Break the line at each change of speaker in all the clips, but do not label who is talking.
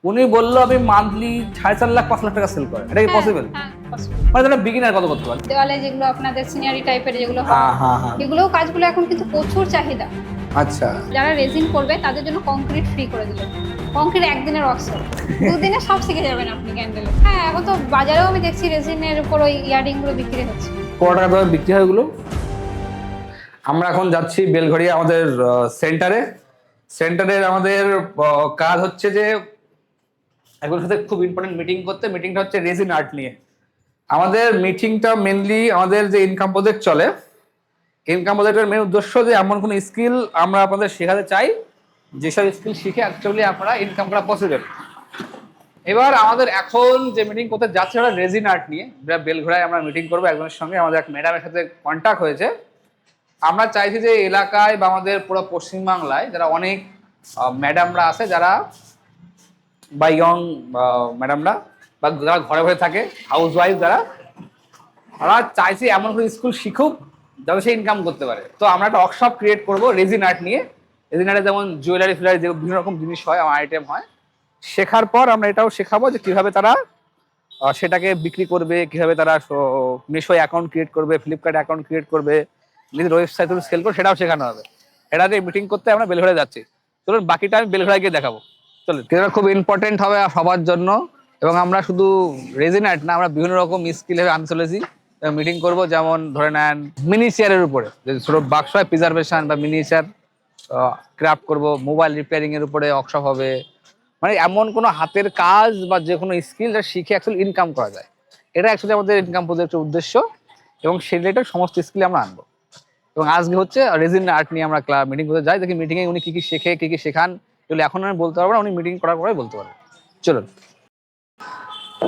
উনি বললো আমি মান্থলি 4.5 লাখ 5 লাখ টাকা সেল করে, এটা কি পসিবল?
হ্যাঁ possible।
মানে তাহলে বিগিনার কত করতে পারে?
দেওয়ালে যেগুলো আপনাদের সিনারি টাইপের যেগুলো হয়,
হ্যাঁ হ্যাঁ হ্যাঁ।
এগুলো কাজগুলো এখন কিন্তু প্রচুর চাহিদা।
আচ্ছা।
যারা রেজিন করবে তাদের জন্য কংক্রিট ফ্রি করে দিল। কংক্রিট একদিনের ওয়ার্কশপ, দুদিনে সব শিখে যাবেন আপনি ক্যান্ডেলে। হ্যাঁ, এখন তো বাজারেও আমি দেখছি রেজিনের উপর ওই ইয়ারিং গুলো বিক্রি হচ্ছে।
কত টাকা দামে বিক্রি হয় ওগুলো? আমরা এখন যাচ্ছি বেলঘড়িয়া আমাদের সেন্টারে। সেন্টারের আমাদের কাজ হচ্ছে যে একজনের সাথে খুব ইম্পর্টেন্ট মিটিং করতে। মিটিংটা হচ্ছে রেজিন আর্ট নিয়ে। আমাদের মিটিংটা মেনলি আমাদের যে ইনকাম প্রজেক্ট চলে, ইনকাম প্রজেক্টের মেন উদ্দেশ্য যে এমন কোনো স্কিল আমরা আপনাদের শেখাতে চাই যেসব স্কিল শিখে অ্যাকচুয়ালি আপনারা ইনকাম করা পসিবল। এবার আমাদের এখন যে মিটিং করতে যাচ্ছে ওরা রেজিন আর্ট নিয়ে। বেলঘড়ায় আমরা মিটিং করবো একজনের সঙ্গে, আমাদের এক ম্যাডামের সাথে কন্ট্যাক্ট হয়েছে। আমরা চাইছি যে এলাকায় বা আমাদের পুরো পশ্চিমবাংলায় যারা অনেক ম্যাডামরা আছে, যারা বা ইয়ং ম্যাডামরা বা যারা ঘরে ঘরে থাকে, হাউস ওয়াইফ যারা, আমরা চাইছি এমন কোনো স্কুল শিখুক যাতে সে ইনকাম করতে পারে। তো আমরা একটা ওয়ার্কশপ ক্রিয়েট করবো রেজিন আর্ট নিয়ে। রেজিন আর্টে যেমন জুয়েলারি ফিলারি যে বিভিন্ন রকম জিনিস হয়, আমার আইটেম হয়, শেখার পর আমরা এটাও শেখাবো যে কিভাবে তারা সেটাকে বিক্রি করবে, কিভাবে তারা মিশো অ্যাকাউন্ট ক্রিয়েট করবে, ফ্লিপকার্ট অ্যাকাউন্ট ক্রিয়েট করবে, নিজের ওয়েবসাইট সেল করবে, সেটাও শেখানো হবে। এটাতে মিটিং করতে আমরা বেলঘড়ায় যাচ্ছি। চলুন বাকিটা আমি বেলঘড়ায় গিয়ে দেখাবো। চলুন, এটা খুব ইম্পর্টেন্ট হবে সবার জন্য। এবং আমরা শুধু রেজিন আর্ট না, আমরা বিভিন্ন রকম স্কিল আনতে চলেছি। মিটিং করব, যেমন ধরে নেন মিনিচিয়ারের উপরে, যে ছোট বাক্স হয় প্রিজার্ভেশন বা মিনিচিয়ার ক্রাফট করব, মোবাইল রিপেয়ারিং এর উপরে ওয়ার্কশপ হবে। মানে এমন কোনো হাতের কাজ বা যে কোনো স্কিল যা শিখে অ্যাকচুয়ালি ইনকাম করা যায়, এটা অ্যাকচুয়ালি আমাদের ইনকাম প্রজেক্টের উদ্দেশ্য। এবং সেই রিলেটেড সমস্ত স্কিল আমরা আনবো। এবং আজকে হচ্ছে রেজিন আর্ট নিয়ে আমরা মিটিং করতে যাই। দেখি মিটিংয়ে উনি কি কি শেখে, কি কি শেখান, এগুলো এখন আমি বলতে পারবো না, উনি মিটিং করার পরে বলতে পারবো। চলুন।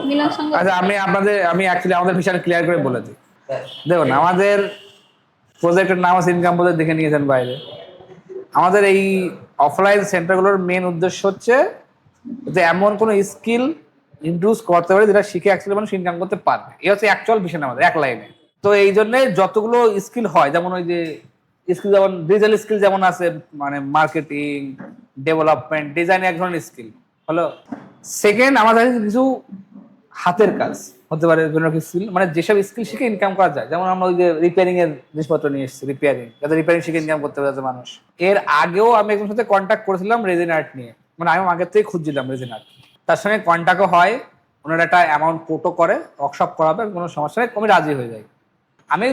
মিলন সঙ্গে
আচ্ছা, আমি অ্যাকচুয়ালি আমাদের বিষয় ক্লিয়ার করে বলে দিই। দেখুন, আমাদের প্রজেক্টের নাম আছে ইনকাম প্রজেক্ট, দেখে নিয়েছেন বাইরে। আমাদের এই অফলাইন সেন্টারগুলোর মেন উদ্দেশ্য হচ্ছে যে এমন কোনো স্কিল ইন্ট্রোডিউস করতে পারে যেটা শিখে অ্যাকচুয়ালি মানুষ ইনকাম করতে পারবে। এই হচ্ছে অ্যাকচুয়াল ভিশন আমাদের, এক লাইনে। তো এই জন্য যতগুলো স্কিল হয়, যেমন ওই যে স্কিল, যেমন ডিজিটাল স্কিল যেমন আছে, মানে মার্কেটিং, ডেভেলপমেন্ট, ডিজাইন এক ধরনের স্কিল হলো। সেকেন্ড, আমাদের কিছু হাতের কাজ হতে পারে বিভিন্ন স্কিল, মানে যেসব স্কিল শিখে ইনকাম করা যায়। যেমন আমরা ওই যে রিপেয়ারিং এর জিনিসপত্র নিয়ে এসেছি, রিপেয়ারিং, যাতে রিপেয়ারিং শিখে ইনকাম করতে পারে মানুষ। এর আগেও আমি একজনের সাথে কন্ট্যাক্ট করেছিলাম রেজিন আর্ট নিয়ে, মানে আমি আগের থেকে খুঁজছিলাম রেজিন আর্ট। তার সঙ্গে কন্ট্যাক্টও হয়, ওনারা একটা অ্যামাউন্ট কোটও করে, ওয়ার্কশপ করাবে, কোনো সমস্যা নেই, আমি রাজি হয়ে যাই। আমি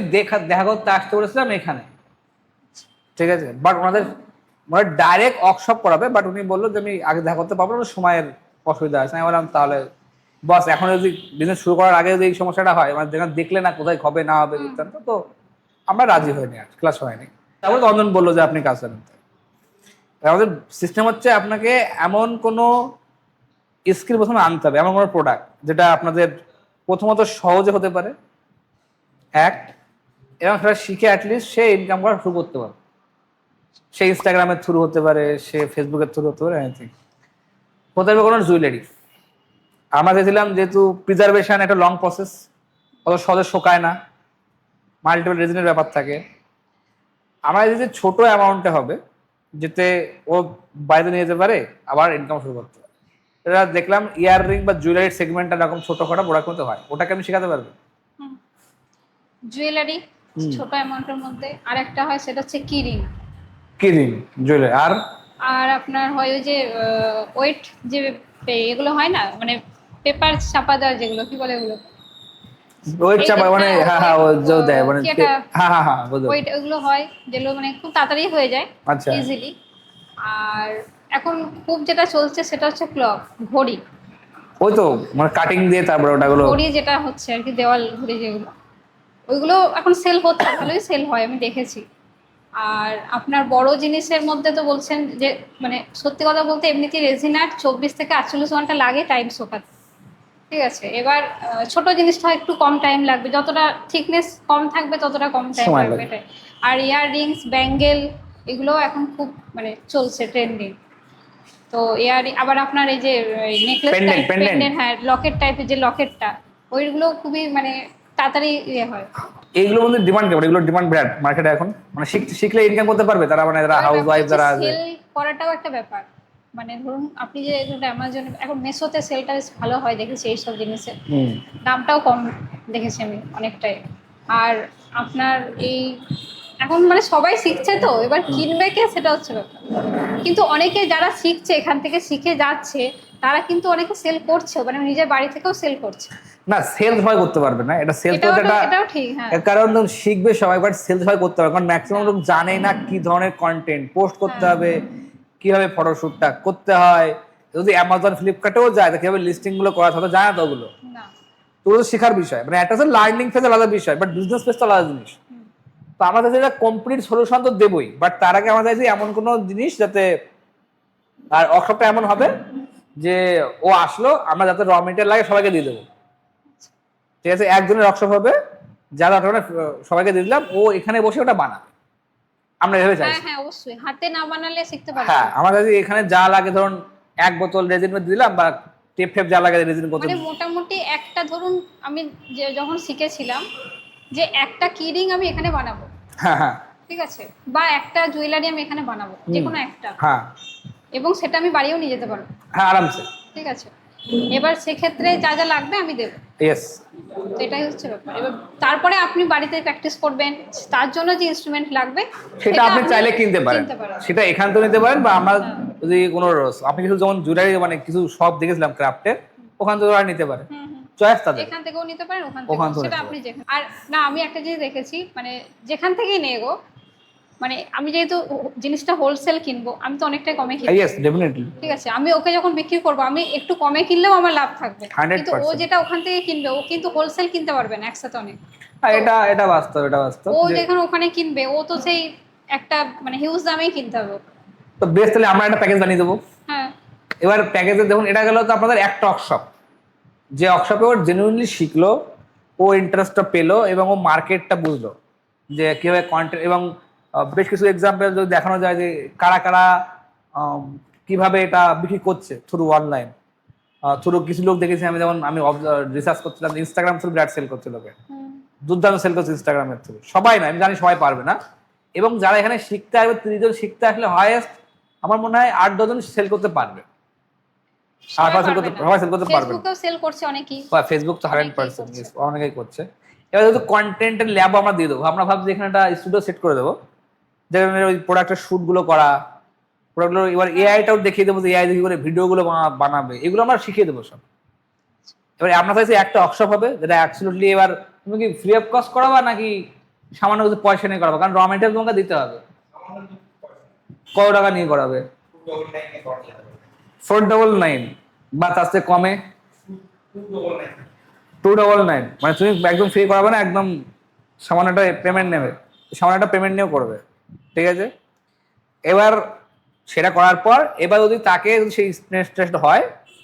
দেখা করতে আসতে বলেছিলাম এখানে, ঠিক আছে, বাট ওনাদের মানে ডাইরেক্ট ওয়ার্কশপ করাবে। বাট উনি বললো যে আমি আগে দেখা করতে পারবো না, সময়ের অসুবিধা আছে। আমি বললাম তাহলে বস, এখন যদি বিজনেস শুরু করার আগে যদি এই সমস্যাটা হয়, মানে যেখানে দেখলে না কোথায় হবে না হবে বৃত্তান্ত, তো আমরা রাজি হইনি, আর ক্লাস হয়নি। তারপর অঞ্জন বললো যে আপনি কাজ করেন। আমাদের সিস্টেম হচ্ছে আপনাকে এমন কোনো স্কিল প্রথমে আনতে হবে, এমন কোনো প্রোডাক্ট যেটা আপনাদের প্রথমত সহজে হতে পারে এক, এবং সেটা শিখে অ্যাটলিস্ট সে ইনকাম করা শুরু করতে পারে। সে ইনস্টাগ্রামের থ্রু হতে পারে, সে ফেসবুকের থ্রু হতে পারে, এনিথিং। হতে হবে কোনো জুয়েলারি। আমরা চেয়েছিলাম, যেহেতু প্রিজার্ভেশন একটা লং প্রসেস, অত সহজে শোকায় না, মাল্টিপল রেজিনের ব্যাপার থাকে। আমরা যদি ছোট অ্যামাউন্টে হবে, যেতে ও বাইরে নিয়ে যেতে পারে, আবার ইনকাম শুরু করতে পারে। এটা দেখলাম ইয়াররিং বা জুয়েলারি সেগমেন্টটা এরকম ছোটখাটো প্রোডাক্ট মধ্যে হয়, ওটাকে আমি শেখাতে পারবো।
জুয়েলারি ছোট অ্যামাউন্টের মধ্যে, আর একটা হয় সেটা হচ্ছে কিরিং।
কিরিং জুয়েলারি, আর
আর আপনার হয় ওই যে ওয়েট, যে এগুলো হয় না, মানে পেপার ছাপা দেওয়ার, যেগুলো কি বলে ওগুলো,
ওয়েট চাপা, মানে হ্যাঁ হ্যাঁ, ও যে দেয় মানে, হ্যাঁ হ্যাঁ হ্যাঁ,
ওয়েট, ওগুলো হয় যেগুলো মানে খুব তাড়াতাড়ি হয়ে যায়,
আচ্ছা।
ইজিলি। আর এখন খুব যেটা চলছে সেটা হচ্ছে ক্লক, ঘড়ি।
ওই তো মানে কাটিং দিয়ে তারপরে ওটাগুলো,
ঘড়ি যেটা হচ্ছে আর কি, দেওয়াল ঘড়ি যেগুলো, ওইগুলো এখন সেল হচ্ছে, ভালোই সেল হয়, আমি দেখেছি। আর আপনার বড় জিনিসের মধ্যে তো বলছেন যে, মানে সত্যি কথা বলতে এমনিতেই রেজিন আর্ট 24 থেকে 48 ঘন্টা লাগে টাইম শোকাতে, ঠিক আছে। এবার ছোট জিনিসটা একটু কম টাইম লাগবে, যতটা থিকনেস কম থাকবে ততটা কম টাইম
সময়
লাগবে
লাগে।
এটাই। আর ইয়াররিংস, ব্যাঙ্গেল, এগুলো এখন খুব মানে চলছে ট্রেন্ডিং। তো আবার আপনার এই যে নেকলেস টাইপ, পেন্ডেন্ট, হ্যাঁ, লকেট টাইপের যে লকেটটা, ওইগুলো খুবই মানে তাড়াতাড়ি ইয়ে হয়।
এইগুলো মধ্যে ডিমান্ড কেমন? এগুলো ডিমান্ড বিরাট মার্কেটে এখন, মানে শিখলে ইনকাম করতে পারবে তারা, মানে যারা হাউস ওয়াইফ যারা আছে।
সেল করাটাও একটা ব্যাপার, মানে ধরুন আপনি যে অ্যামাজন, এখন মেসোতে সেলটা বেশ ভালো হয় দেখেছি এইসব জিনিসের, দামটাও কম দেখেছি আমি অনেকটাই। আর আপনার এই এখন মানে সবাই শিখছে, তো এবার কিনবে কে সেটা হচ্ছে ব্যাপার। কিন্তু অনেকে যারা শিখছে, এখান থেকে শিখে যাচ্ছে, তারা কিন্তু অনেকে সেল করছে, মানে নিজের বাড়ি থেকেও সেল করছে।
না, সেল সবাই করতে পারবে না, এটা সেল তো
এটাও ঠিক, হ্যাঁ।
এর কারণ ধরুন শিখবে সবাই, বাট সেল সবাই করতে পারবে, কারণ ম্যাক্সিমাম লোক জানে না কি ধরনের কন্টেন্ট পোস্ট করতে
হ্যাঁ।
হবে, কিভাবে ফটোশুটটা করতে হয়। যদি অ্যামাজন ফ্লিপকার্টেও যায়, তো কিভাবে লিস্টিং গুলো করা থাকে জানে তো ওগুলো।
না।
তো ওগুলো শেখার বিষয়, মানে একটা হচ্ছে লার্নিং ফেজ আলাদা বিষয়, বাট বিজনেস ফেজ তো আলাদা জিনিস। তো আমরা চাইছি এটা কমপ্লিট সলিউশন তো দেবই, বাট তার আগে আমরা চাইছি এমন কোনো জিনিস যাতে, আর ওয়ার্কশপটা এমন হবে যে ও আসলো আমরা যাতে র মেটেরিয়াল লাগে সবাইকে দিয়ে দেবো, ঠিক আছে? একজনের ওয়ার্কশপ হবে, যারা সবাইকে দিয়ে দিলাম, ও এখানে বসে ওটা বানাবে, আমরা এভাবে
হ্যাঁ
চাইছি।
হ্যাঁ, অবশ্যই হাতে না বানালে শিখতে পারবে
হ্যাঁ,
না।
আমরা চাইছি এখানে যা লাগে ধরুন 1 বোতল রেজিন দিলাম, বা টেপ ফেপ যা লাগে রেজিন বোতল।
মানে মোটামুটি একটা ধরুন আমি যখন শিখেছিলাম যে একটা কিরিং আমি এখানে বানাবো,
হ্যাঁ হ্যাঁ
ঠিক আছে, বা একটা জুয়েলারি আমি এখানে বানাবো, যে কোনো একটা,
হ্যাঁ
এবং সেটা আমি বাড়িও নিয়ে যেতে পারবো,
হ্যাঁ আরামসে।
ঠিক আছে। এবার সেক্ষেত্রে যা যা লাগবে আমি দেবো,
ইয়েস।
তো এটাই হচ্ছে ব্যাপার। এবার তারপরে আপনি বাড়িতে প্র্যাকটিস করবেন, তার জন্য যে ইনস্ট্রুমেন্ট লাগবে
সেটা আপনি চাইলে কিনতে পারেন, সেটা এখান থেকে নিতে পারেন, বা আমরা যদি কোনো আপনি কিছু যেমন জুয়েলারি মানে কিছু শপ দেখেছিলাম ক্রাফটের, ওখান থেকে ওরা নিতে পারে, চয়েস তাদের,
এখান থেকেও নিতে পারেন, ওখান
ওখান
থেকে,
থেকে
সেটা আপনি যেখানে। আর না, আমি একটা জিনিস দেখেছি, মানে যেখান থেকেই নেবো, মানে আমি যেহেতু জিনিসটা হোলসেল কিনবো, আমি তো অনেকটাই কমে কিনবো,
ইয়েস ডেফিনেটলি,
ঠিক আছে। আমি ওকে যখন বিক্রি করবো, আমি একটু কমে কিনলেও আমার লাভ থাকবে,
100%।
কিন্তু ও যেটা ওখান থেকে কিনবে, ও কিন্তু হোলসেল কিনতে পারবে না একসাথে অনেক।
হ্যাঁ, এটা এটা বাস্তব, এটা বাস্তব।
ও যেখানে ওখানে কিনবে, ও তো সেই একটা মানে হিউজ দামেই কিনতে হবে।
তো বেশ, তাহলে আমরা একটা প্যাকেজ বানিয়ে দেবো।
হ্যাঁ।
এবার প্যাকেজে দেখুন, এটা গেল তো আপনাদের একটা ওয়ার্কশপ, যে ওয়ার্কশপে ও জেনুইনলি শিখলো, ও ইন্টারেস্টটা পেলো, এবং ও মার্কেটটা বুঝলো যে কিভাবে কন্টেন্ট, এবং বেশ কিছু এক্সাম্পল যদি দেখানো যায় যে কারা কারা কিভাবে এটা বিক্রি করছে থ্রু অনলাইন, থ্রু কিছু লোক দেখেছি আমি, যেমন আমি রিসার্চ করছিলাম, ইনস্টাগ্রাম থ্রু বিরাট সেল করছে লোকে, দুর্দান্ত সেল করছে ইনস্টাগ্রামের থ্রু। সবাই না, আমি জানি সবাই পারবে না, এবং যারা এখানে শিখতে আসবে 30 জন শিখতে আসলে হাইয়েস্ট আমার মনে হয় 8-10 জন সেল করতে পারবে, সবাই সেল করতে পারবে।
ফেসবুকেও সেল করছে অনেকেই,
ফেসবুক তো 100% অনেকেই করছে। এবার যেহেতু কন্টেন্টের ল্যাব আমরা দিয়ে দেবো, আমরা ভাবছি এখানে একটা স্টুডিও সেট করে দেবো, যেখানে ওই প্রোডাক্টের শুট গুলো করা, প্রোডাক্টগুলো এবার এআইটাও দেখিয়ে দেবো যে এআই দিয়ে করে ভিডিওগুলো বানাবে, এগুলো আমরা শিখিয়ে দেবো সব। এবার আপনার কাছে একটা ওয়ার্কশপ হবে, যেটা অ্যাবসলিউটলি, এবার তুমি কি ফ্রি অফ কস্ট করাবা নাকি সামান্য কিছু পয়সা নিয়ে করাবো? কারণ র মেটেরিয়াল তোমাকে দিতে হবে। কত টাকা নিয়ে করাবে? 499 বা তার চেয়ে কমে 299, মানে তুমি একদম ফ্রি করাবে না, একদম সামান্য একটা পেমেন্ট নেবে, সামান্য একটা পেমেন্ট নিয়েও করবে, ঠিক আছে? এবার সেটা করার পর, এবার যদি তাকে সেই ইন্টারেস্ট হয়,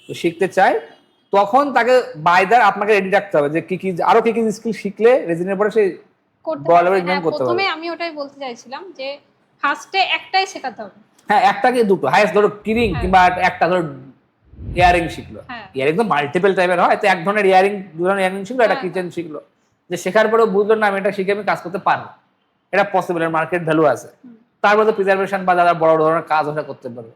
শিখতে চায়, তখন তাকে বাইদার আপনাকে রেডি রাখতে হবে যে কি কি আরো কি কি স্কিল শিখলে রেজিনের পরে সেই
করতে
বড়
পারবে।
লেভেল
হ্যাঁ,
করতে
প্রথমে
পারবে।
আমি ওটাই বলতে চাইছিলাম যে ফার্স্টে একটাই শেখাতে হবে।
হ্যাঁ, একটা কি দুটো, হাইয়েস্ট ধরো কিরিং, কিংবা একটা ধরো ইয়ারিং শিখলো। ইয়ারিং তো মাল্টিপল টাইপের হয়, তো এক ধরনের ইয়ারিং, দু ধরনের ইয়ারিং শিখলো, একটা কিচেন শিখলো, যে শেখার পরেও বুঝলো না আমি এটা শিখে আমি কাজ করতে পারবো, এটা পসিবল, এর মার্কেট ভ্যালু আছে। তারপরে তো প্রিজার্ভেশন বা যারা বড় ধরনের কাজ ওটা করতে পারবে।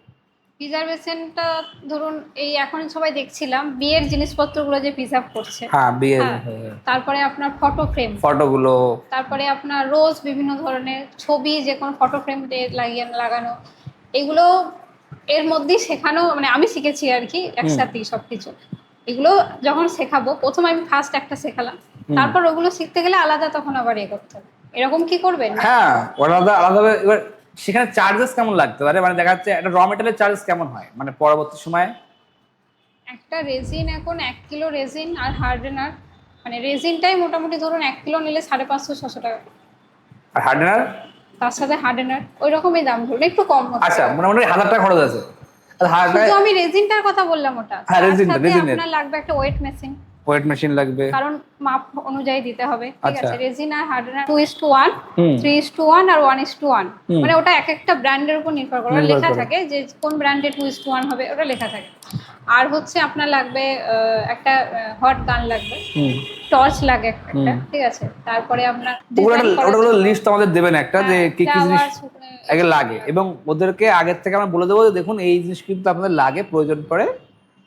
প্রিজার্ভেশনটা ধরুন এই এখন সবাই দেখছিলাম বিয়ের জিনিসপত্রগুলো যে প্রিজার্ভ করছে,
হ্যাঁ বিয়ে,
তারপরে আপনার ফটো ফ্রেম,
ফটোগুলো,
তারপরে আপনার রোজ বিভিন্ন ধরনের ছবি, যে কোনো ফটো ফ্রেম লাগানো, এগুলো এর মধ্যেই শেখানো, মানে আমি শিখেছি আর কি একসাথেই সবকিছু। এগুলো যখন শেখাবো, প্রথম আমি ফার্স্ট একটা শেখালাম, তারপর ওগুলো শিখতে গেলে আলাদা তখন আবার করতে হবে। এরকম কি করবেন?
হ্যাঁ, আলাদা আলাদা। এবার সেখানে চার্জেস কেমন লাগতে পারে, মানে দেখা যাচ্ছে একটা র মেটেরিয়ালের চার্জেস কেমন হয়, মানে পরবর্তী সময়ে
একটা রেজিন, এখন 1 কিলো রেজিন আর হার্ডেনার, মানে রেজিনটাই মোটামুটি ধরুন 1 কিলো নিলে 550-600 টাকা,
আর হার্ডেনার
তার সাথে হার্ডেনার ওই রকমই দাম, ধরুন একটু কম হচ্ছে।
আচ্ছা, মোটামুটি 1000 টাকা খরচ আছে।
শুধু আমি রেজিনটার কথা বললাম, ওটা
হ্যাঁ,
তার
রেজিনটা,
সাথে
রেজিনের
আপনার লাগবে একটা ওয়েট মেশিন,
ওয়েট মেশিন লাগবে,
কারণ মাপ অনুযায়ী দিতে হবে, ঠিক
আচ্ছা।
আছে। রেজিন আর হার্ডেনার 2:1, 3:1 আর 1:1, মানে ওটা এক একটা ব্র্যান্ডের উপর নির্ভর করে,
নির্ভর
লেখা
করে।
থাকে যে কোন ব্র্যান্ডে 2:1 হবে, ওটা লেখা থাকে। আর হচ্ছে আপনার লাগবে একটা হট গান লাগবে, টর্চ লাগে একটা, ঠিক আছে। তারপরে আপনার
ওগুলো লিস্ট আমাদের দেবেন একটা, যে কি কি জিনিস আগে লাগে, এবং ওদেরকে আগের থেকে আমরা বলে দেবো যে দেখুন এই জিনিস কিন্তু আপনাদের লাগে, প্রয়োজন পড়ে,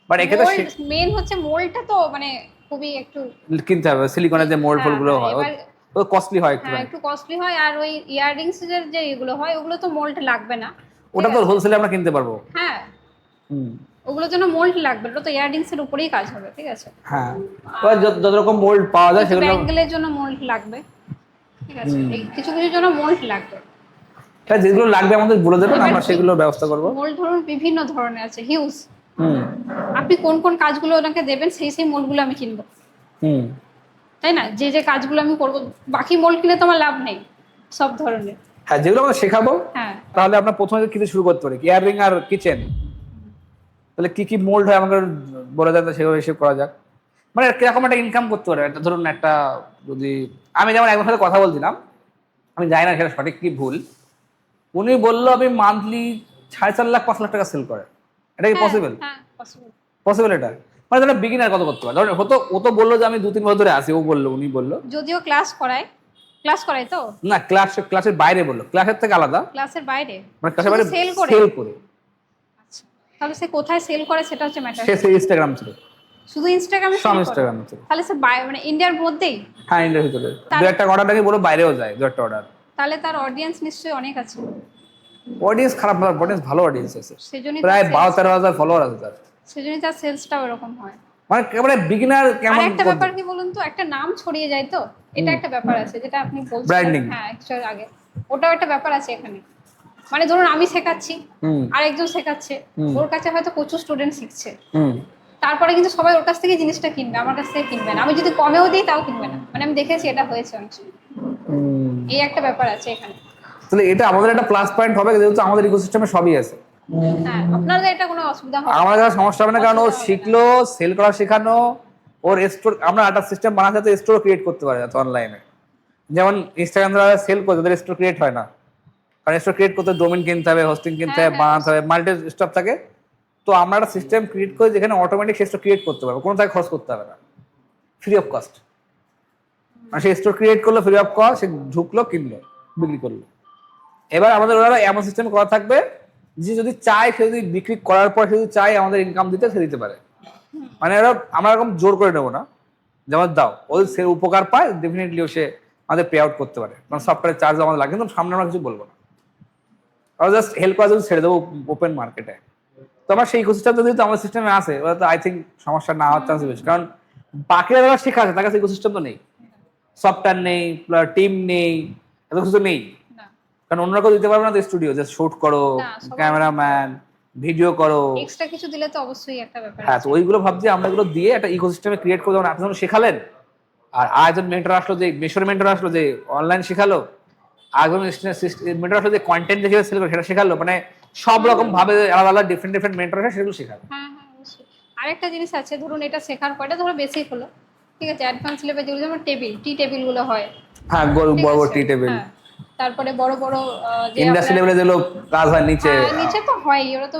বাট এক্ষেত্রে
মেন হচ্ছে মোল্ডটা তো মানে খুবই একটু
কিনতে হবে। সিলিকনের যে মোল্ড ফোল্ড গুলো হয় ও কস্টলি হয় একটু,
একটু কস্টলি হয়। আর ওই ইয়াররিংস এর যে এগুলো হয় ওগুলো তো মোল্ড লাগবে না,
ওটা তো হোলসেলে আমরা কিনতে পারবো।
হ্যাঁ, ওগুলোর জন্য মোল্ড লাগবে, ওটা তো ইয়াররিংস এর উপরেই কাজ হবে, ঠিক আছে।
হ্যাঁ, যত রকম মোল্ড পাওয়া যায় সেগুলো,
ব্যাঙ্গেলের জন্য মোল্ড লাগবে, ঠিক আছে। এই কিছু কিছু জন্য মোল্ড লাগবে,
হ্যাঁ, যেগুলো লাগবে আমাদের বলে দেবেন, আমরা সেগুলোর ব্যবস্থা করব।
মোল্ড ধরুন বিভিন্ন ধরনের আছে, হিউজ। আপনি কোন কোন কাজগুলো ওনাকে দেবেন সেই মোল্ডগুলো আমি কিনবো, তাই না? যে কাজগুলো আমি করবো, বাকি মোল্ড কিনে তো আমার লাভ নেই, সব ধরনের।
হ্যাঁ, যেগুলো আমরা শেখাবো।
হ্যাঁ,
তাহলে আমরা প্রথমে কিছু শুরু করতে পারি, ইয়াররিং আর কিচেন। তাহলে কি কি মোল্ড হয় আমাকে বলে দেন, সেভাবে হিসেব করা যাক। মানে কিরকম একটা ইনকাম করতে পারে, একটা ধরুন একটা, যদি আমি যেমন একজনের সাথে কথা বলছিলাম, আমি জানি না সেটা সঠিক কি ভুল, উনি বললো আমি মান্থলি 4.5 লাখ 5 লাখ টাকা সেল করে। এটা কি পসিবল?
হ্যাঁ পসিবল।
পসিবল এটা? মানে তাহলে বিগিনার কত করতে পারে? ধরুন ও তো বললো যে আমি 2-3 বছর ধরে আছি, উনি বললো
যদিও ক্লাস করায় তো
না, ক্লাসের বাইরে বললো, ক্লাসের থেকে আলাদা,
ক্লাসের বাইরে,
মানে ক্লাসের বাইরে
সেল করে। আচ্ছা, তাহলে সে কোথায় সেল করে সেটা হচ্ছে ম্যাটার।
সে ইনস্টাগ্রাম ছিল,
শুধু ইনস্টাগ্রামে
সব ইনস্টাগ্রাম ছিল।
তাহলে সে মানে ইন্ডিয়ার মধ্যেই?
হ্যাঁ, ইন্ডিয়ার ভিতরে দু একটা অর্ডার নাকি বলো, বাইরেও যায় 2 একটা অর্ডার।
তাহলে তার অডিয়েন্স নিশ্চয়ই অনেক আছে।
অডিয়েন্স খারাপ না, অডিয়েন্স ভালো অডিয়েন্স আছে,
সেজন্যই
প্রায় 12-13 হাজার ফলোয়ার আছে তার।
সেজন্যই তার সেলসটা ওরকম হয়।
মানে একেবারে বিগিনার কেমন।
আর একটা ব্যাপার কি বলুন তো, একটা নাম ছড়িয়ে যায় তো, এটা একটা ব্যাপার আছে যেটা আপনি বলছেন।
ব্র্যান্ডিং।
হ্যাঁ, একটু আগে ওটাও একটা ব্যাপার আছে এখানে। মানে ধরুন আমি শেখাচ্ছি, আরেকজন শেখাচ্ছে, ওর কাছে হয়তো প্রচুর স্টুডেন্ট শিখছে, তারপরে কিন্তু সবাই ওর কাছ থেকে জিনিসটা কিনবে, আমার কাছ থেকে কিনবে না। আমি যদি কমেও দিই তাও কিনবে না, মানে আমি দেখেছি এটা হয়েছে অনেক সময়। এই একটা ব্যাপার আছে এখানে।
তাহলে এটা আমাদের একটা প্লাস পয়েন্ট হবে, যেহেতু আমাদের ইকোসিস্টেমে সবই আছে।
হ্যাঁ, আপনাদের এটা কোনো অসুবিধা হবে না,
আমাদের কাছে সমস্যা হবে না, কারণ ও শিখলো, সেল করা শেখানো, ওর স্টোর, আমরা একটা সিস্টেম বানাতে যাতে স্টোর ক্রিয়েট করতে পারে যাতে অনলাইনে, যেমন ইনস্টাগ্রাম দ্বারা সেল করে তাদের স্টোর ক্রিয়েট হয় না, কারণ স্টোর ক্রিয়েট করতে ডোমেইন কিনতে হবে, হোস্টিং কিনতে হবে, বানাতে হবে, মাল্টি স্টপ থাকে। তো আমরা একটা সিস্টেম ক্রিয়েট করি যেখানে অটোমেটিক সে স্টোর ক্রিয়েট করতে পারবে, কোনো তাকে খরচ করতে হবে না, ফ্রি অফ কস্ট। মানে সে স্টোর ক্রিয়েট করলো ফ্রি অফ কস্ট, সে ঢুকলো, কিনলো, বিক্রি করলো। এবার আমাদের ওরা এমন সিস্টেম করা থাকবে যে যদি চায়, সে যদি বিক্রি করার পর সে যদি চায় আমাদের ইনকাম দিতে, সে দিতে পারে। মানে আমরা এরকম জোর করে নেবো না, যেমন দাও, ও সে উপকার পায়, ডেফিনেটলি ও সে আমাদের পে আউট করতে পারে, কারণ সফটওয়্যার চার্জ আমাদের লাগে, কিন্তু সামনে আমরা কিছু বলবো না, আমরা জাস্ট হেল্প করা যদি ছেড়ে দেবো ওপেন মার্কেটে। তো আমার সেই ইকোসিস্টেম যদি আমাদের সিস্টেমে আসে, ওরা তো আই থিঙ্ক সমস্যা না হওয়ার চান্স বেশি, কারণ বাকিরা যারা শেখা আছে তার কাছে ইকোসিস্টেম তো নেই, সফটওয়্যার নেই, টিম নেই, এত কিছু নেই, কারণ অন্যরা কেউ দিতে পারবে না তো স্টুডিও, জাস্ট শুট করো, ক্যামেরাম্যান, ভিডিও করো,
এক্সট্রা কিছু দিলে তো অবশ্যই একটা ব্যাপার।
হ্যাঁ, তো ওইগুলো ভাবছি আমরা এগুলো দিয়ে একটা ইকোসিস্টেমে ক্রিয়েট করে, যেমন আপনি যখন শেখালেন, আর আরেকজন মেন্টর আসলো, যে মেশর মেন্টর আসলো যে অনলাইন শেখালো, আরেকজন মেন্টর আসলো যে কন্টেন্ট দেখে সেল করে সেটা শেখালো, মানে সব রকম ভাবে আলাদা আলাদা ডিফারেন্ট মেন্টর আছে, সেগুলো শেখালো।
হ্যাঁ হ্যাঁ, অবশ্যই। আরেকটা জিনিস আছে, ধরুন এটা শেখার পর, এটা ধরো বেসিক হলো, ঠিক আছে। অ্যাডভান্স লেভেল যেগুলো, যেমন টি টেবিল গুলো হয়,
হ্যাঁ, বড় বড় টি টেবিল,
তারপরে বড় বড় যে
ইন্ডাস্ট্রি লেভেলে যেগুলো কাজ হয় নিচে,
নিচে তো হয়, ওরা তো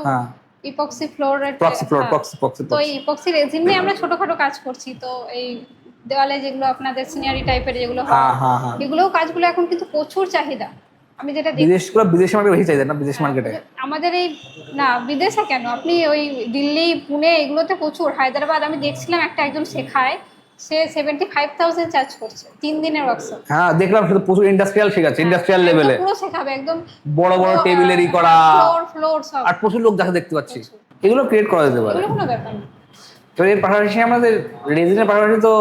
ইপক্সি ফ্লোর, তো এই ইপক্সি রেজিন নিয়ে আমরা ছোটখাটো কাজ করছি। তো এই দেওয়ালে যেগুলো আপনাদের সিনারি টাইপের যেগুলো হয়, এগুলোও কাজগুলো এখন কিন্তু প্রচুর চাহিদা। আমি যেটা দেখি
বিদেশি মার্কেটে বেশি চাহিদা না, বিদেশি মার্কেটে
আমাদের এই, না বিদেশে কেন, আপনি ওই দিল্লি, পুনে, এগুলোতে প্রচুর, হায়দ্রাবাদ আমি দেখছিলাম একজন শেখায়, সে 75,000 চার্জ করছে 3 দিনের ওয়ার্কশপ।
হ্যাঁ, দেখলাম শুধু প্রচুর ইন্ডাস্ট্রিয়াল শেখাচ্ছে, ইন্ডাস্ট্রিয়াল লেভেলে
পুরো শেখাবে একদম,
বড় বড় টেবিলেরই করা,
ফ্লোর সব,
আর প্রচুর লোক যাকে দেখতে পাচ্ছি, এগুলো ক্রিয়েট করা যেতে পারে।
এগুলো কোনো ব্যাপার না।
তো এর পাশাপাশি আমাদের রেজিনের পাশাপাশি তো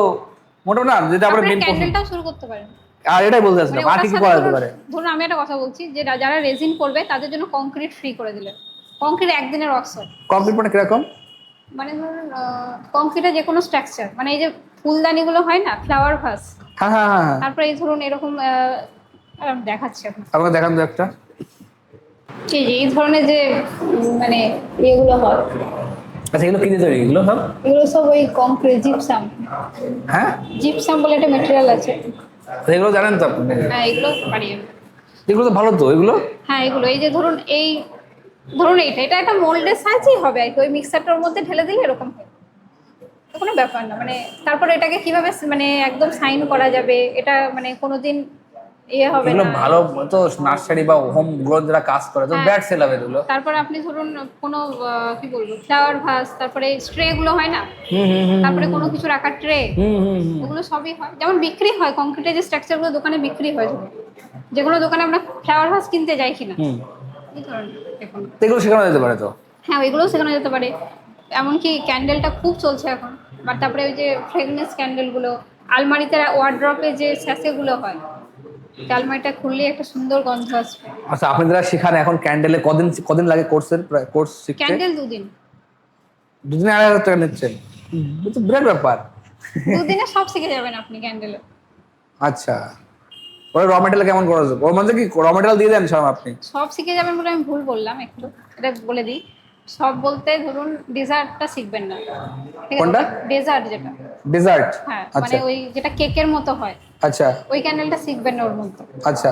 মোটামুটি না, যেটা আমরা মেন
ক্যান্ডেলটাও শুরু করতে পারেন।
আর এটাই বলতে চাচ্ছিলাম, আর কি কি করা যেতে পারে?
ধরুন আমি একটা কথা বলছি, যে যারা রেজিন করবে তাদের জন্য কংক্রিট ফ্রি করে দিলেন, কংক্রিট একদিনের ওয়ার্কশপ।
কংক্রিট মানে কিরকম?
মানে ধরুন কংক্রিটের যে কোনো স্ট্রাকচার, মানে এই যে ফুলদানিগুলো হয় না, ফ্লাওয়ার ভাস,
হ্যাঁ হ্যাঁ হ্যাঁ,
তারপরে এই ধরুন এরকম দেখাচ্ছি
আপনাকে দেখান তো একটা,
এই ধরনের যে মানে এগুলো হয়,
আচ্ছা এগুলো কিনে তৈরি এগুলো সব?
এগুলো সব ওই কংক্রিট জিপসাম।
হ্যাঁ
জিপসাম বলে একটা মেটেরিয়াল আছে।
এগুলো জানেন তো আপনি?
হ্যাঁ এগুলো পারি আমি।
এগুলো তো ভালো তো এগুলো।
হ্যাঁ এগুলো এই যে ধরুন ধরুন এটা একটা মোল্ডের সাইজই হবে আর কি, ওই মিক্সারটার মধ্যে ঢেলে দিলে এরকম হয়, তো কোনো ব্যাপার না। মানে তারপর এটাকে কিভাবে মানে একদম সাইন করা যাবে, এটা মানে কোনোদিন ইয়ে হবে
এগুলো
না।
ভালো তো নার্সারি বা হোম গ্রো যারা কাজ করে তো
হ্যাঁ।
ব্যাড সেল হবে এগুলো।
তারপর আপনি ধরুন কোনো কি বলবো ফ্লাওয়ার ভাস, তারপরে স্ট্রে গুলো হয় না,
হুম হুম হুম
তারপরে কোনো কিছু রাখার ট্রে,
হুম হুম হুম।
ওগুলো সবই হয়, যেমন বিক্রি হয় কংক্রিটের যে স্ট্রাকচার গুলো দোকানে বিক্রি হয়, যে কোনো দোকানে আমরা ফ্লাওয়ার ভাস কিনতে যাই কিনা
হুম।
এই ধরনের এখন।
তো এগুলো শেখানো যেতে পারে তো।
হ্যাঁ ওইগুলোও শেখানো যেতে পারে। এমনকি ক্যান্ডেলটা খুব চলছে এখন, বা তারপরে ওই যে ফ্রেগনেন্স ক্যান্ডেলগুলো, আলমারিতে ওয়ার্ড্রপে যে স্যাশেগুলো হয়, আলমারিটা খুললে একটা সুন্দর গন্ধ আসবে।
আচ্ছা আপনি যারা শেখান এখন ক্যান্ডেলে কদিন কদিন লাগে কোর্সের কোর্স শিখতে?
ক্যান্ডেল 2 দিন।
দুদিনে 2,500 টাকা নিচ্ছেন? এ তো বিরাট ব্যাপার।
2 দিনে সব শিখে যাবেন আপনি ক্যান্ডেলে।
আচ্ছা ওরা র মেটেরিয়াল কেমন খরচ? ওর মধ্যে কি র মেটেরিয়াল দিয়ে দেন সব আপনি?
সব শিখে যাবেন বলে আমি ভুল বললাম একটু, এটা বলে দিই। সব বলতে ধরুন ডেজার্টটা শিখবেন না, ঠিক
কোনটা?
আছে? ডেজার্ট যেটা,
ডেজার্ট?
হ্যাঁ মানে
আচ্ছা
ওই যেটা কেকের মতো হয়,
আচ্ছা
ওই ক্যান্ডেলটা শিখবেন না ওর মধ্যে।
আচ্ছা।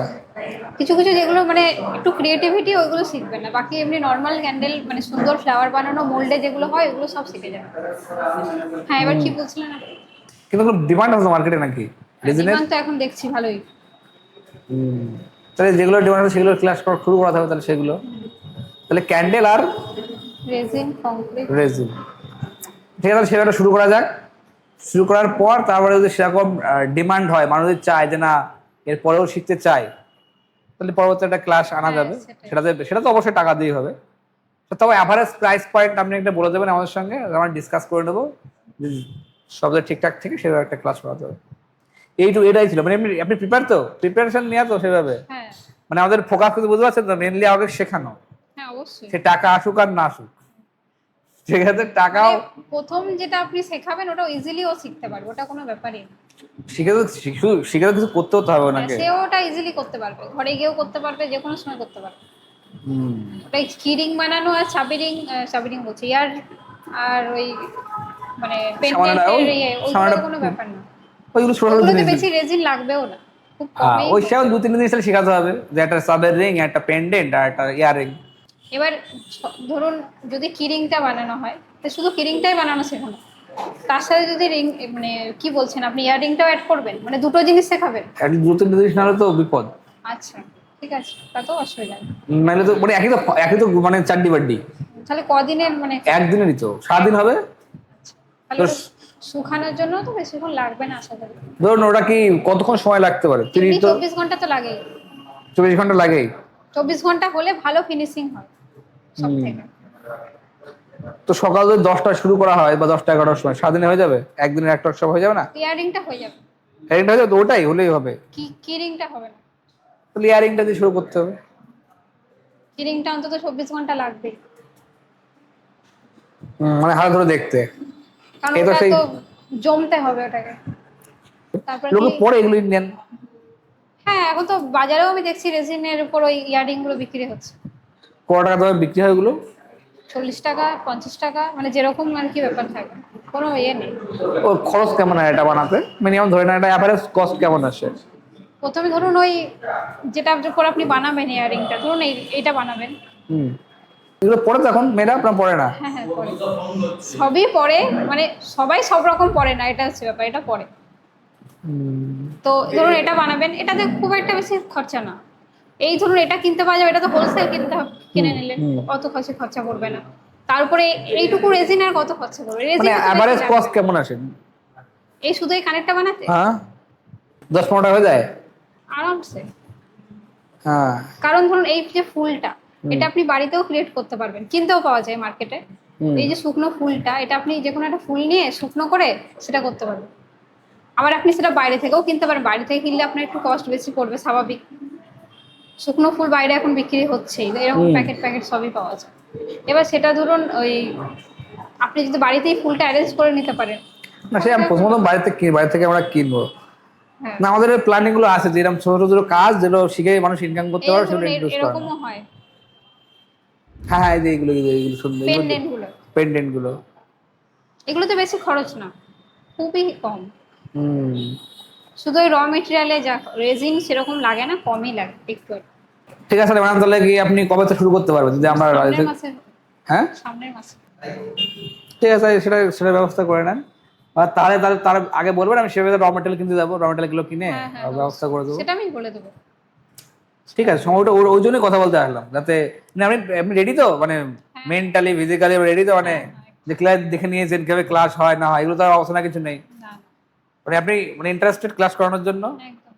কিছু কিছু যেগুলো মানে একটু ক্রিয়েটিভিটি, ওইগুলো শিখবেন না, বাকি এমনি নর্মাল ক্যান্ডেল মানে সুন্দর ফ্লাওয়ার বানানো মোল্ডে যেগুলো হয় ওগুলো সব শিখে যাবেন। হ্যাঁ এবার কি বলছিলেন আপনি?
কিন্তু ডিমান্ড আছে মার্কেটে নাকি রেজিনের?
ডিমান্ড তো এখন দেখছি ভালোই।
তাহলে যেগুলো ডিমান্ড আছে সেগুলো ক্লাস করা শুরু করা হবে তাহলে সেগুলো। তাহলে ক্যান্ডেল আর
রেজিন কংক্রিট।
রেজিন, ঠিক আছে সেটা শুরু করা যাক। শুরু করার পর তারপরে যদি সেরকম ডিমান্ড হয়, মানুষ যদি চায় যে না এর পরেও শিখতে চায়, তাহলে পরবর্তী একটা ক্লাস আনা
হ্যাঁ,
যাবে।
সেটাই।
সেটা তো অবশ্যই টাকা দিয়ে হবে। তো তবে অ্যাভারেজ প্রাইস পয়েন্ট আপনি একটা বলে দেবেন আমাদের সঙ্গে, আমরা ডিসকাস করে নেবো সব ঠিকঠাক থেকে সেভাবে একটা ক্লাস করাতে হবে। এটাই ছিল মানে আপনি প্রিপেয়ার তো, প্রিপারেশন নেওয়া তো সেভাবে।
হ্যাঁ
মানে আমাদের ফোকাস কিন্তু বুঝতে পারছেন তো, মেনলি আমাকে শেখানো,
হ্যাঁ অবশ্যই।
সে টাকা আসুক আর না আসুক, ঠিক আছে? টাকাও
মানে প্রথম যেটা আপনি শেখাবেন ওটা ইজিলি ও শিখতে পারবে, ওটা কোনো ব্যাপারই না।
শিখে তো শিখে তো কিছু করতে হতে হবে
হ্যাঁ,
ওনাকে।
সেও ওটা ইজিলি করতে পারবে, ঘরে গিয়েও করতে পারবে, যে কোনো সময় করতে পারবে।
হুম।
ওটা কিরিং বানানো আর চাবিরিং বলছি আর, আর ওই মানে পেন্ডেন্টের ওইগুলো তো কোনো ব্যাপার না।
ওইগুলো ছোট ছোট
ওগুলোতে
জিনিস।
বেশি রেজিন লাগবেও না, খুব
হ্যাঁ
কমেই।
ওই সেও 2-3 জিনিস তাহলে শেখাতে হবে, যে একটা সাবের রিং, একটা পেন্ডেন্ট আর একটা ইয়ারিং।
এবার ধরুন যদি কিরিংটা বানানো হয় তো শুধু কিরিংটাই বানানো শেখানো, তার সাথে যদি রিং মানে কি বলছেন আপনি ইয়ারিংটাও অ্যাড করবেন, মানে দুটো জিনিস শেখাবেন।
একটা 2-3 জিনিস না হলে তো বিপদ।
আচ্ছা ঠিক আছে, তা তো অসুবিধা নেই।
নাহলে তো মানে একই তো মানে চাড্ডি বাড্ডি।
তাহলে কদিনের মানে,
একদিনেরই তো সারাদিন হবে।
তাহলে ওটা শুকানোর জন্য তো বেশিক্ষণ লাগবে না আশা করি।
ধরুন ওটা কি কতক্ষণ সময় লাগতে পারে? তিনি
এমনি
তো
24 ঘন্টা তো লাগেই।
24 ঘন্টা লাগেই।
24 ঘন্টা হলে ভালো ফিনিশিং হয় সব
হুম।
থেকে।
তো সকাল যদি 10টায় শুরু করা হয় বা 10টা-11টার সময়, সারাদিনে হয়ে যাবে? একদিনের একটা সব হয়ে যাবে না?
ইয়ারিংটা হয়ে যাবে।
ইয়ারিংটা হয়ে যাবে তো, ওটাই হলেই হবে।
কি রিংটা হবে না,
তাহলে ইয়ারিংটা দিয়ে শুরু করতে হবে।
কি রিংটা অন্তত 24 ঘন্টা লাগবে,
মানে হাতে ধরে দেখতে।
কারণ
এই তো
ওটা
সেই
তো জমতে হবে ওটাকে। তারপরে
লোকে
কি,
পরে এগুলো নেন।
হ্যাঁ এখন তো বাজারেও আমি দেখছি রেজিনের উপর ওই ইয়ারিং গুলো বিক্রি হচ্ছে।
কত টাকা দামে বিক্রি হয় ওগুলো?
40 টাকা 50 টাকা, মানে যেরকম আর কি ব্যাপার থাকে, কোনো ইয়ে নেই।
ও খরচ কেমন হয় এটা বানাতে? মিনিমাম ধরে না, এটা অ্যাভারেজ কস্ট কেমন আসে?
প্রথমে ধরুন ওই যেটার উপর আপনি বানাবেন ইয়ারিংটা, ধরুন এইটা বানাবেন।
হুম। এগুলো পরে তো এখন মেয়েরা আপনার পরে না?
হ্যাঁ হ্যাঁ পরে, সবই পরে, মানে সবাই সব রকম পরে না, এটা হচ্ছে ব্যাপার, এটা পরে। তো ধরুন এটা বানাবেন, এটাতে খুব একটা বেশি খরচা না। এই ধরুন এটা কিনতে পাওয়া যাবে, এটা তো হোলসেল কিনে নিলেন, অত খরচা পড়বে না। তারপরে এইটুকু রেজিন আর কত খরচা করবে,
মানে
রেজিন
অ্যাভারেজ কস্ট কেমন আসে?
এই শুধু এই কানেরটা বানাতে
হ্যাঁ 10-15 টাকা হয়ে যায়
আরামসে।
হ্যাঁ।
কারণ ধরুন এই যে ফুলটা, এটা আপনি বাড়িতেও ক্রিয়েট করতে পারবেন, কিনতেও পাওয়া যায় মার্কেটে। এই যে শুকনো ফুলটা, এটা আপনি যে কোনো একটা ফুল নিয়ে শুকনো করে সেটা করতে পারবেন। আবার আপনি সেটা বাইরে থেকেও কিনতে পারেন, বাইরে থেকে কিনলে আপনার একটু কস্ট বেশি পড়বে স্বাভাবিক। শুকনো ফুল বাইরে এখন বিক্রি হচ্ছেই, এরকম প্যাকেট সবই পাওয়া যায়। এবার সেটা ধরুন ওই আপনি যদি বাড়িতেই ফুলটা অ্যারেঞ্জ করে নিতে পারেন।
না সে আমি প্রথমত বাড়ি থেকে আমরা কিনবো
হ্যাঁ
না, আমাদের প্ল্যানিং গুলো আছে যে এরকম ছোট ছোট কাজ যেগুলো শিখে মানুষ ইনকাম করতে পারে সেগুলো ইন্ট্রোডিউস করা।
এরকমও হয়
হ্যাঁ হ্যাঁ এই যে এইগুলো সুন্দর
পেন্ডেন্ট গুলো।
পেন্ডেন্ট গুলো
এগুলোতে বেশি খরচ না, খুবই কম।
হুম।
শুধু ওই র মেটেরিয়ালে যা রেজিন সেরকম লাগে না, কমই লাগে একটু একটু।
ঠিক আছে ম্যাডাম, তাহলে কি আপনি কবে থেকে শুরু করতে পারবেন যদি আমরা
সামনের মাসে,
হ্যাঁ
সামনের মাসে।
ঠিক আছে, সেটা সেটা ব্যবস্থা করে নেন। আর তাহলে তাহলে তার আগে বলবেন, আমি সেভাবে র মেটেরিয়াল কিনতে যাবো, র মেটেরিয়াল গুলো কিনে
হ্যাঁ হ্যাঁ
ব্যবস্থা করে দেবো।
সেটা আমি বলে দেবো।
ঠিক আছে, সময়টা ওই জন্যই কথা বলতে আসলাম, যাতে মানে আপনি আপনি রেডি তো, মানে
হ্যাঁ
মেন্টালি ফিজিক্যালি রেডি তো, মানে
হ্যাঁ হ্যাঁ,
যে ক্লাস দেখে নিয়েছেন কিভাবে ক্লাস হয় না হয়, এগুলো তো আর অবস্থা কিছু নেই,
না না,
মানে আপনি মানে ইন্টারেস্টেড ক্লাস করানোর জন্য।
একদম।